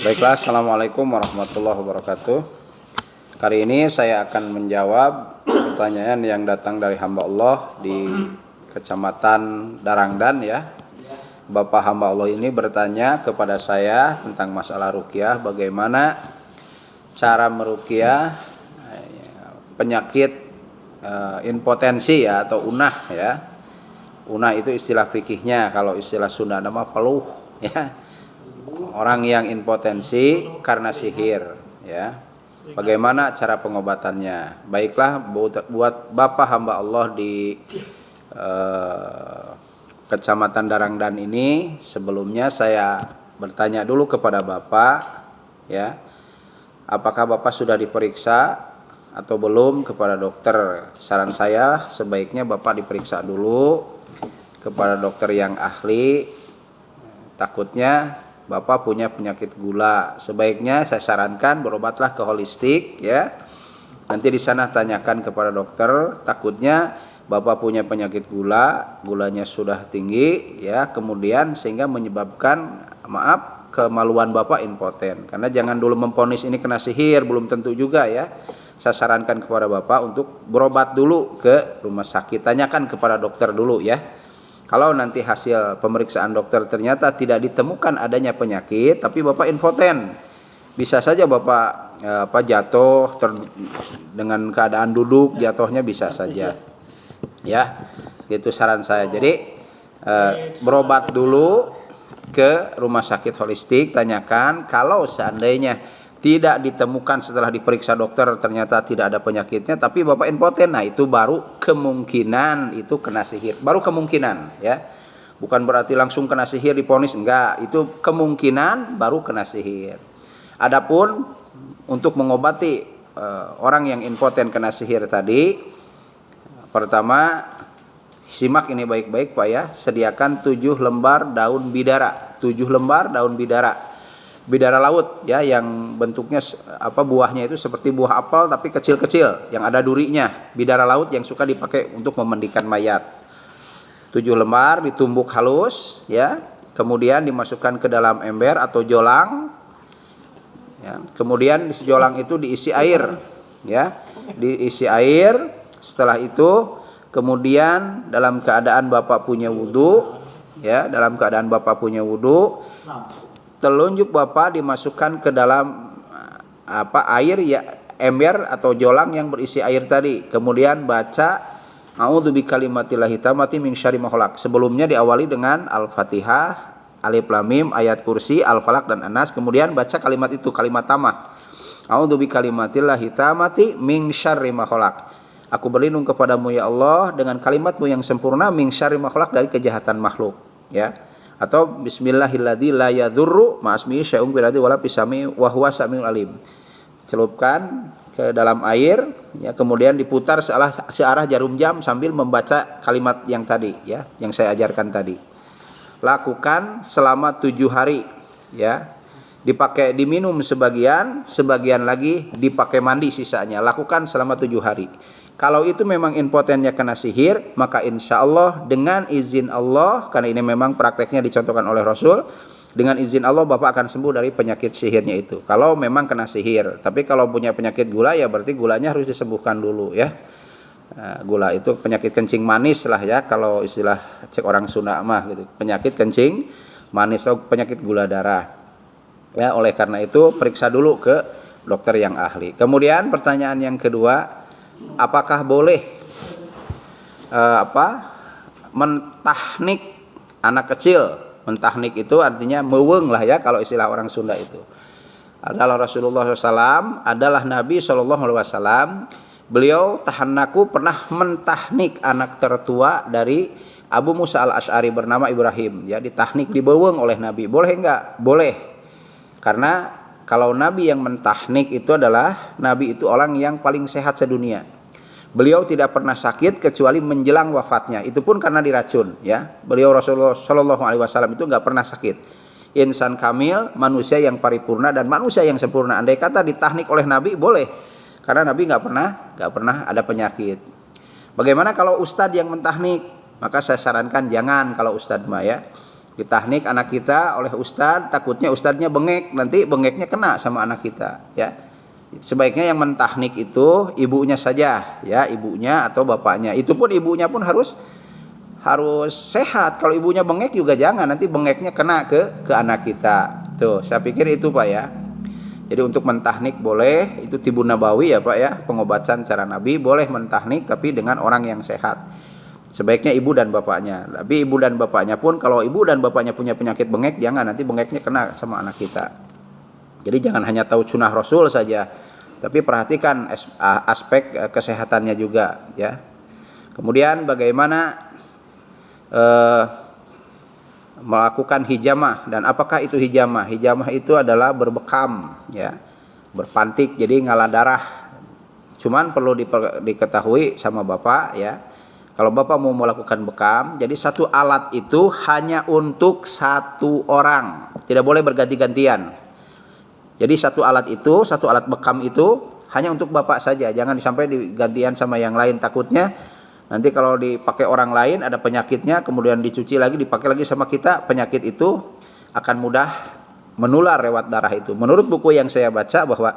Baiklah, assalamualaikum warahmatullahi wabarakatuh. Kali ini saya akan menjawab pertanyaan yang datang dari hamba Allah di Kecamatan Darangdan ya. Bapak hamba Allah ini bertanya kepada saya tentang masalah ruqyah, bagaimana cara meruqyah penyakit impotensi ya atau unah ya. Unah itu istilah fikihnya, kalau istilah Sunda nama peluh ya. Orang yang impotensi karena sihir ya. Bagaimana cara pengobatannya? Baiklah, buat Bapak hamba Allah di Kecamatan Darangdan ini, sebelumnya saya bertanya dulu kepada Bapak ya. Apakah Bapak sudah diperiksa atau belum kepada dokter? Saran saya sebaiknya Bapak diperiksa dulu kepada dokter yang ahli. Takutnya Bapak punya penyakit gula. Sebaiknya saya sarankan berobatlah ke holistik ya. Nanti di sana tanyakan kepada dokter, takutnya Bapak punya penyakit gula, gulanya sudah tinggi ya, kemudian sehingga menyebabkan kemaluan Bapak impoten. Karena jangan dulu memvonis ini kena sihir, belum tentu juga ya. Saya sarankan kepada Bapak untuk berobat dulu ke rumah sakit. Tanyakan kepada dokter dulu ya. Kalau nanti hasil pemeriksaan dokter ternyata tidak ditemukan adanya penyakit, tapi Bapak impoten, bisa saja Bapak jatuh dengan keadaan duduk, jatuhnya bisa saja. Ya, itu saran saya. Jadi berobat dulu ke rumah sakit holistik, tanyakan. Kalau seandainya tidak ditemukan setelah diperiksa dokter ternyata tidak ada penyakitnya, tapi Bapak impoten, nah itu baru kemungkinan itu kena sihir. Baru kemungkinan ya. Bukan berarti langsung kena sihir divonis, enggak. Itu kemungkinan baru kena sihir. Adapun untuk mengobati orang yang impoten kena sihir tadi, pertama simak ini baik-baik Pak ya. Sediakan 7 lembar daun bidara. 7 lembar daun bidara. Bidara laut ya, yang bentuknya buahnya itu seperti buah apel tapi kecil-kecil yang ada durinya. Bidara laut yang suka dipakai untuk memandikan mayat. 7 lembar ditumbuk halus ya, kemudian dimasukkan ke dalam ember atau jolang ya. Kemudian di jolang itu diisi air ya, diisi air. Setelah itu kemudian dalam keadaan Bapak punya wudu ya, dalam keadaan Bapak punya wudu, telunjuk Bapak dimasukkan ke dalam air ya, ember atau jolang yang berisi air tadi. Kemudian baca a'udzu bikalimatillahi tammati min syarri ma khalaq. Sebelumnya diawali dengan Al-Fatihah, Alif Lam Mim, ayat kursi, Al-Falaq dan An-Nas. Kemudian baca kalimat itu, kalimat tamah. A'udzu bikalimatillahi tammati min syarri ma khalaq. Aku berlindung kepadamu ya Allah dengan kalimatmu yang sempurna, min syarri ma khalaq, dari kejahatan makhluk ya. Atau bismillahilladzi la yadurru ma'asmihi syai'un fil ardi wala fis sami wa huwas samiul alim. Celupkan ke dalam air ya, kemudian diputar searah jarum jam sambil membaca kalimat yang tadi ya, yang saya ajarkan tadi. Lakukan selama 7 hari ya. Dipakai diminum sebagian lagi dipakai mandi sisanya. Lakukan selama 7 hari. Kalau itu memang impotennya kena sihir, maka insya Allah dengan izin Allah, karena ini memang prakteknya dicontohkan oleh Rasul, dengan izin Allah Bapak akan sembuh dari penyakit sihirnya itu. Kalau memang kena sihir. Tapi kalau punya penyakit gula ya berarti gulanya harus disembuhkan dulu ya. Gula itu penyakit kencing manis lah ya, kalau istilah cek orang Sunda mah gitu. Penyakit kencing manis atau penyakit gula darah. Ya, oleh karena itu periksa dulu ke dokter yang ahli. Kemudian pertanyaan yang kedua, apakah boleh mentahnik anak kecil? Mentahnik itu artinya meweng lah ya, kalau istilah orang Sunda itu. Adalah Rasulullah SAW, adalah Nabi SAW. Beliau tahannaku pernah mentahnik anak tertua dari Abu Musa al-Asy'ari bernama Ibrahim. Ya, ditahnik, dibeweng oleh Nabi. Boleh enggak? Boleh. Karena kalau Nabi yang mentahnik itu adalah Nabi itu orang yang paling sehat sedunia. Beliau tidak pernah sakit kecuali menjelang wafatnya. Itu pun karena diracun ya. Beliau Rasulullah Shallallahu Alaihi Wasallam itu nggak pernah sakit. Insan kamil, manusia yang paripurna dan manusia yang sempurna. Andai kata ditahnik oleh Nabi boleh. Karena Nabi nggak pernah ada penyakit. Bagaimana kalau ustadz yang mentahnik? Maka saya sarankan jangan kalau ustadz mah ya. Ditahnik anak kita oleh ustadz, takutnya ustadznya bengek, nanti bengeknya kena sama anak kita, ya. Sebaiknya yang mentahnik itu ibunya saja, ya, ibunya atau bapaknya. Itu pun ibunya pun harus sehat. Kalau ibunya bengek juga jangan, nanti bengeknya kena ke anak kita. Tuh, saya pikir itu Pak ya. Jadi untuk mentahnik boleh, itu tibun nabawi ya Pak ya, pengobatan cara Nabi, boleh mentahnik tapi dengan orang yang sehat. Sebaiknya ibu dan bapaknya. Tapi ibu dan bapaknya pun, kalau ibu dan bapaknya punya penyakit bengek, jangan, nanti bengeknya kena sama anak kita. Jadi jangan hanya tahu sunnah Rasul saja, tapi perhatikan aspek kesehatannya juga, ya. Kemudian bagaimana melakukan hijamah, dan apakah itu hijamah? Hijamah itu adalah berbekam, ya, berpantik, jadi ngalah darah. Cuman perlu diketahui sama Bapak, ya. Kalau Bapak mau melakukan bekam, jadi satu alat itu hanya untuk satu orang, tidak boleh berganti-gantian. Jadi satu alat bekam itu hanya untuk Bapak saja, jangan sampai digantian sama yang lain. Takutnya nanti kalau dipakai orang lain ada penyakitnya, kemudian dicuci lagi, dipakai lagi sama kita, penyakit itu akan mudah menular lewat darah itu. Menurut buku yang saya baca bahwa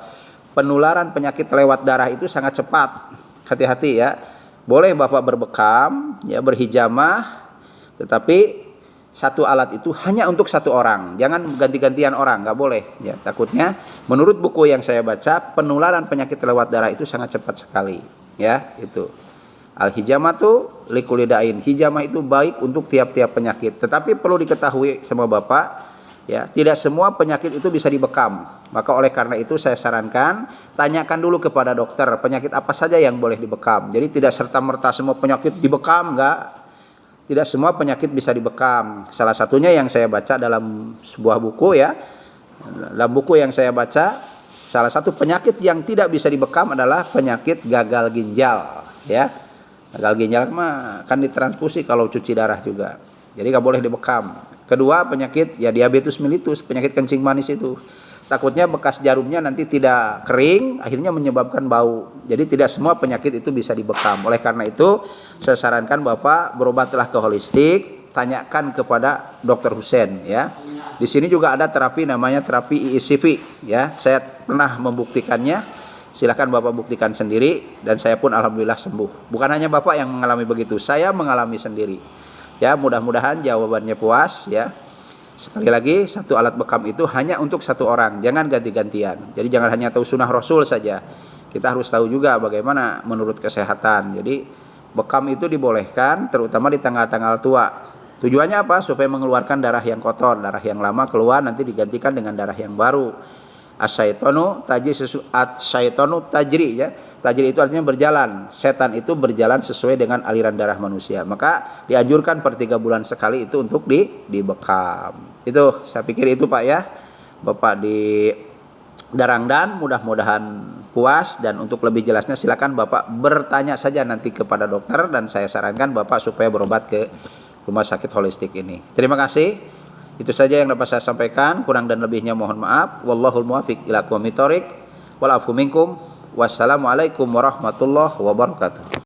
penularan penyakit lewat darah itu sangat cepat. Hati-hati ya. Boleh Bapak berbekam, ya, berhijamah, tetapi satu alat itu hanya untuk satu orang, jangan ganti-gantian orang, nggak boleh, ya. Takutnya menurut buku yang saya baca penularan penyakit lewat darah itu sangat cepat sekali, ya. Itu al-hijamatu likulidain, hijamah itu baik untuk tiap-tiap penyakit, tetapi perlu diketahui sama Bapak, ya, tidak semua penyakit itu bisa dibekam. Maka oleh karena itu saya sarankan tanyakan dulu kepada dokter penyakit apa saja yang boleh dibekam. Jadi tidak serta-merta semua penyakit dibekam, enggak. Tidak semua penyakit bisa dibekam. Salah satunya yang saya baca dalam sebuah buku, ya. Dalam buku yang saya baca, salah satu penyakit yang tidak bisa dibekam adalah penyakit gagal ginjal, ya. Gagal ginjal mah kan ditransfusi kalau cuci darah juga. Jadi nggak boleh dibekam. Kedua, penyakit ya diabetes mellitus, penyakit kencing manis itu. Takutnya bekas jarumnya nanti tidak kering, akhirnya menyebabkan bau. Jadi tidak semua penyakit itu bisa dibekam. Oleh karena itu, saya sarankan Bapak berobatlah ke holistik, tanyakan kepada Dr. Husein, ya. Di sini juga ada terapi namanya terapi IICV, ya. Saya pernah membuktikannya. Silakan Bapak buktikan sendiri, dan saya pun alhamdulillah sembuh. Bukan hanya Bapak yang mengalami begitu, saya mengalami sendiri. Ya, mudah-mudahan jawabannya puas, ya. Sekali lagi, satu alat bekam itu hanya untuk satu orang, jangan ganti-gantian. Jadi jangan hanya tahu sunnah Rasul saja. Kita harus tahu juga bagaimana menurut kesehatan. Jadi bekam itu dibolehkan terutama di tanggal-tanggal tua. Tujuannya apa? Supaya mengeluarkan darah yang kotor, darah yang lama keluar nanti digantikan dengan darah yang baru. Asyaitonu tajri, ya. Tajri itu artinya berjalan. Setan itu berjalan sesuai dengan aliran darah manusia. Maka dianjurkan per 3 bulan sekali itu untuk dibekam. Itu saya pikir itu Pak ya. Bapak di Darangdan, mudah-mudahan puas, dan untuk lebih jelasnya silakan Bapak bertanya saja nanti kepada dokter, dan saya sarankan Bapak supaya berobat ke rumah sakit holistik ini. Terima kasih. Itu saja yang dapat saya sampaikan, kurang dan lebihnya mohon maaf. Wallahul muwaffiq ila aqwamit thoriq. Wal afu minkum. Wassalamualaikum warahmatullahi wabarakatuh.